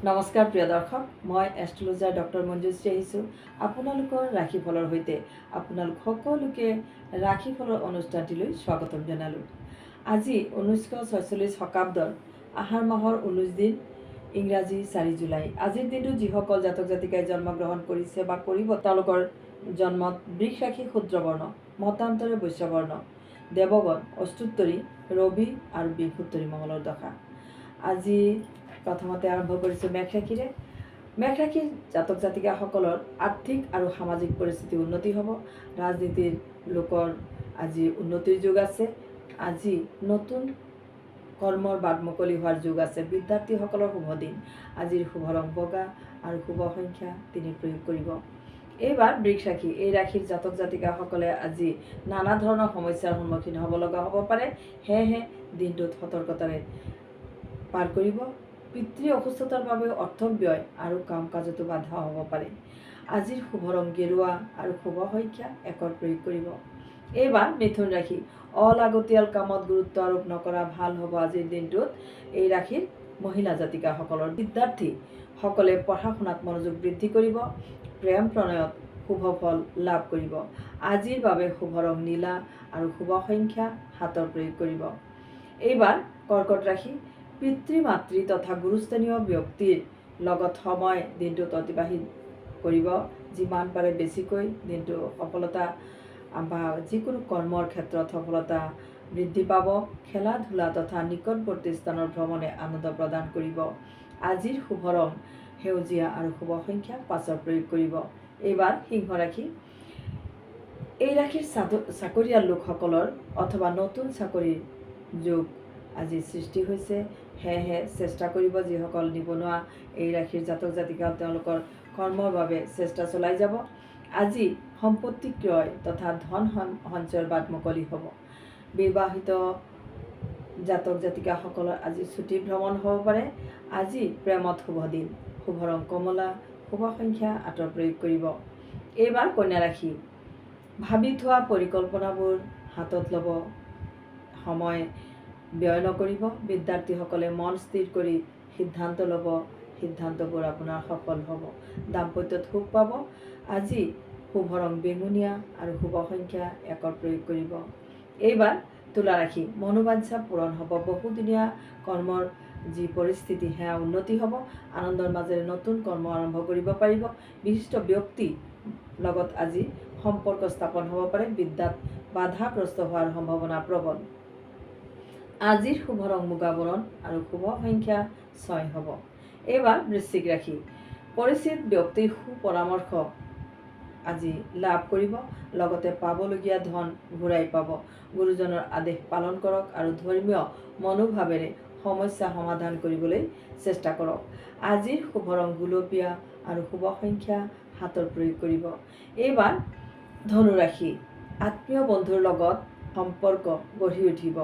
নমস্কাৰ প্ৰিয় দৰ্শক, মই এষ্ট্ৰলজাৰ ডক্টৰ মঞ্জুশ্ৰী আহিছোঁ আপোনালোকৰ ৰাশিফলৰ সৈতে। আপোনালোক সকলোকে ৰাশিফলৰ অনুষ্ঠানটিলৈ স্বাগতম জনালোঁ। আজি 1946 শকাব্দৰ আহাৰ মাহৰ 19 দিন, ইংৰাজী 4 জুলাই। আজিৰ দিনটোত যিসকল জাতক জাতিকাই জন্মগ্ৰহণ কৰিছে বা কৰিব, তেওঁলোকৰ জন্মত বৃষ ৰাশি শূদ্ৰবৰ্ণ, মতান্তৰে বৈশ্যবৰ্ণ, দেৱগণ, অষ্টোত্তৰী, ৰবি আৰু বৃহস্পতি মঙ্গলৰ দশা। আজি প্ৰথমতে আৰম্ভ কৰিছোঁ মেঘ ৰাশিৰে। মেঘ ৰাশিৰ জাতক জাতিকাসকলৰ আৰ্থিক আৰু সামাজিক পৰিস্থিতি উন্নতি হ'ব। ৰাজনীতিৰ লোকৰ আজি উন্নতিৰ যুগ আছে। আজি নতুন কৰ্মৰ বাট মুকলি হোৱাৰ যুগ আছে। বিদ্যাৰ্থীসকলৰ শুভ দিন। আজিৰ শুভ ৰং বগা আৰু শুভ সংখ্যা 3 প্ৰয়োগ কৰিব। এইবাৰ বৃষ ৰাশি, এই ৰাশিৰ জাতক জাতিকাসকলে আজি নানা ধৰণৰ সমস্যাৰ সন্মুখীন হ'ব লগা হ'ব পাৰে। সেয়েহে দিনটোত সতৰ্কতাৰে পাৰ কৰিব। পিতৃ অসুস্থতাৰ বাবে অৰ্থ ব্যয় আৰু কাম কাজতো বাধা হ'ব পাৰে। আজিৰ শুভ ৰং গেৰুৱা আৰু শুভ সংখ্যা 1 প্ৰয়োগ কৰিব। এইবাৰ মিথুন ৰাশি, অলাগতিয়াল কামত গুৰুত্ব আৰোপ নকৰা ভাল হ'ব আজিৰ দিনটোত। এই ৰাশিৰ মহিলা জাতিকাসকলৰ বিদ্যাৰ্থীসকলে পঢ়া শুনাত মনোযোগ বৃদ্ধি কৰিব। প্ৰেম প্ৰণয়ত শুভ ফল লাভ কৰিব। আজিৰ বাবে শুভ ৰং নীলা আৰু শুভ সংখ্যা 7 প্ৰয়োগ কৰিব। এইবাৰ কৰ্কট ৰাশি, পিতৃ মাতৃ তথা গুৰুস্থানীয় ব্যক্তিৰ লগত সময় দিনটোত অতিবাহিত কৰিব। যিমান পাৰে বেছিকৈ দিনটো সফলতা বা যিকোনো কৰ্মৰ ক্ষেত্ৰত সফলতা বৃদ্ধি পাব। খেলা ধূলা তথা নিকটৱৰ্তী স্থানৰ ভ্ৰমণে আনন্দ প্ৰদান কৰিব। আজিৰ শুভ ৰং সেউজীয়া আৰু শুভ সংখ্যা 5 প্ৰয়োগ কৰিব। এইবাৰ সিংহ ৰাশি, এই ৰাশিৰ চাকৰিয়াল লোকসকলৰ অথবা নতুন চাকৰিৰ যোগ আজি সৃষ্টি হৈছে। সেয়েহে চেষ্টা কৰিব, যিসকল নিবনুৱা এই ৰাশিৰ জাতক জাতিকা তেওঁলোকৰ কৰ্মৰ বাবে চেষ্টা চলাই যাব। আজি সম্পত্তি ক্ৰয় তথা ধন সঞ্চয়ৰ বাট মুকলি হ'ব। বিবাহিত জাতক জাতিকাসকলৰ আজি ছুটি ভ্ৰমণ হ'ব পাৰে। আজি প্ৰেমত শুভ দিন। শুভ ৰং কমলা, শুভ সংখ্যা 8 প্ৰয়োগ কৰিব। এইবাৰ কন্যা ৰাশি, ভাবি থোৱা পৰিকল্পনাবোৰ হাতত ল'ব, সময় ব্যয় নকৰিব। বিদ্যাৰ্থীসকলে মন স্থিৰ কৰি সিদ্ধান্ত ল'ব। সিদ্ধান্তবোৰ আপোনাৰ সফল হ'ব। দাম্পত্যত সুখ পাব। আজি শুভ ৰং বেঙুনীয়া আৰু শুভ সংখ্যা 1 প্ৰয়োগ কৰিব। এইবাৰ তুলা ৰাশি, মনোবাঞ্ছা পূৰণ হ'ব। বহুদিনীয়া কৰ্মৰ যি পৰিস্থিতি সেয়া উন্নতি হ'ব। আনন্দৰ মাজেৰে নতুন কৰ্ম আৰম্ভ কৰিব পাৰিব। বিশিষ্ট ব্যক্তি লগত আজি সম্পৰ্ক স্থাপন হ'ব পাৰে। বিদ্যাত বাধাগ্ৰস্ত হোৱাৰ সম্ভাৱনা প্ৰবল। আজিৰ শুভ ৰং মুগা বৰণ আৰু শুভ সংখ্যা 6 হ'ব। এইবাৰ বৃশ্চিক ৰাশি, পৰিচিত ব্যক্তিৰ সুপৰামৰ্শ আজি লাভ কৰিব। লগতে পাবলগীয়া ধন ঘূৰাই পাব। গুৰুজনৰ আদেশ পালন কৰক আৰু ধৰ্মীয় মনোভাৱেৰে সমস্যা সমাধান কৰিবলৈ চেষ্টা কৰক। আজিৰ শুভ ৰং গুলপীয়া আৰু শুভ সংখ্যা 7 প্ৰয়োগ কৰিব। এইবাৰ ধনু ৰাশি, আত্মীয় বন্ধুৰ লগত সম্পৰ্ক গঢ়ি উঠিব।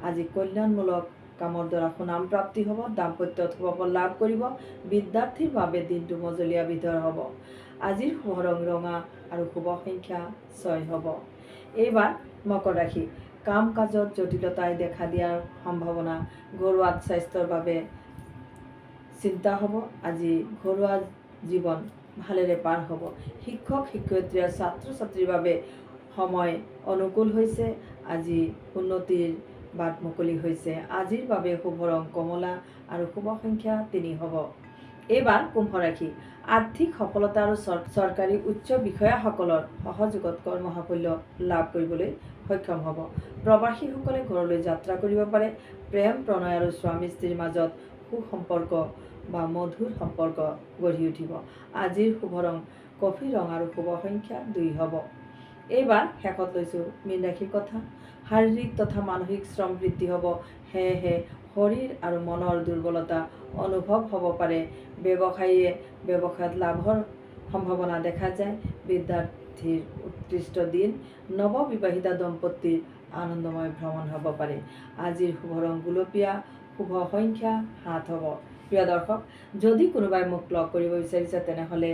আজি কল্যাণমূলক কামৰ দ্বাৰা সুনাম প্ৰাপ্তি হ'ব। দাম্পত্যত শুভ ফল লাভ কৰিব। বিদ্যাৰ্থীৰ বাবে দিনটো মজলীয়া বিধৰ হ'ব। আজিৰ শুভ ৰং ৰঙা আৰু শুভ সংখ্যা 6 হ'ব। এইবাৰ মকৰ ৰাশি, কাম কাজত জটিলতাই দেখা দিয়াৰ সম্ভাৱনা। ঘৰুৱা স্বাস্থ্যৰ বাবে চিন্তা হ'ব। আজি ঘৰুৱা জীৱন ভালেৰে পাৰ হ'ব। শিক্ষক শিক্ষয়িত্ৰী আৰু ছাত্ৰ ছাত্ৰীৰ বাবে সময় অনুকূল হৈছে। আজি উন্নতিৰ বাট মুকলি হৈছে। আজিৰ বাবে শুভ ৰং কমলা আৰু শুভ সংখ্যা 3 হ'ব। এইবাৰ কুম্ভ ৰাশি, আৰ্থিক সফলতা আৰু চৰকাৰী উচ্চ বিষয়াসকলৰ সহযোগত কৰ্ম সাফল্য লাভ কৰিবলৈ সক্ষম হ'ব। প্ৰবাসীসকলে ঘৰলৈ যাত্ৰা কৰিব পাৰে। প্ৰেম প্ৰণয় আৰু স্বামী স্ত্ৰীৰ মাজত সুসম্পৰ্ক বা মধুৰ সম্পৰ্ক গঢ়ি উঠিব। আজিৰ শুভ ৰং কফি ৰং আৰু শুভ সংখ্যা 2 হ'ব। এইবাৰ শেষত লৈছোঁ মীন ৰাশিৰ কথা। শাৰীৰিক তথা মানসিক শ্ৰম বৃদ্ধি হ'ব। সেয়েহে শৰীৰ আৰু মনৰ দুৰ্বলতা অনুভৱ হ'ব পাৰে। ব্যৱসায়ত লাভৰ সম্ভাৱনা দেখা যায়। বিদ্যাৰ্থীৰ উৎকৃষ্ট দিন। নৱবিবাহিতা দম্পতীৰ আনন্দময় ভ্ৰমণ হ'ব পাৰে। আজিৰ শুভ ৰং গুলপীয়া, শুভ সংখ্যা 7 হ'ব। প্ৰিয় দৰ্শক, যদি কোনোবাই মোক লগ কৰিব বিচাৰিছে তেনেহ'লে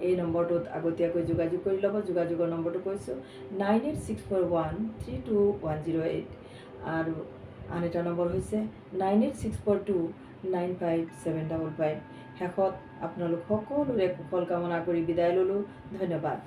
এই নম্বৰটোত আগতীয়াকৈ যোগাযোগ কৰি ল'ব। যোগাযোগৰ নম্বৰটো কৈছোঁ 9864132108 আৰু আন এটা নম্বৰ হৈছে 9864295755। শেষত আপোনালোক সকলোৰে কুশল কামনা কৰি বিদায় ল'লোঁ। ধন্যবাদ।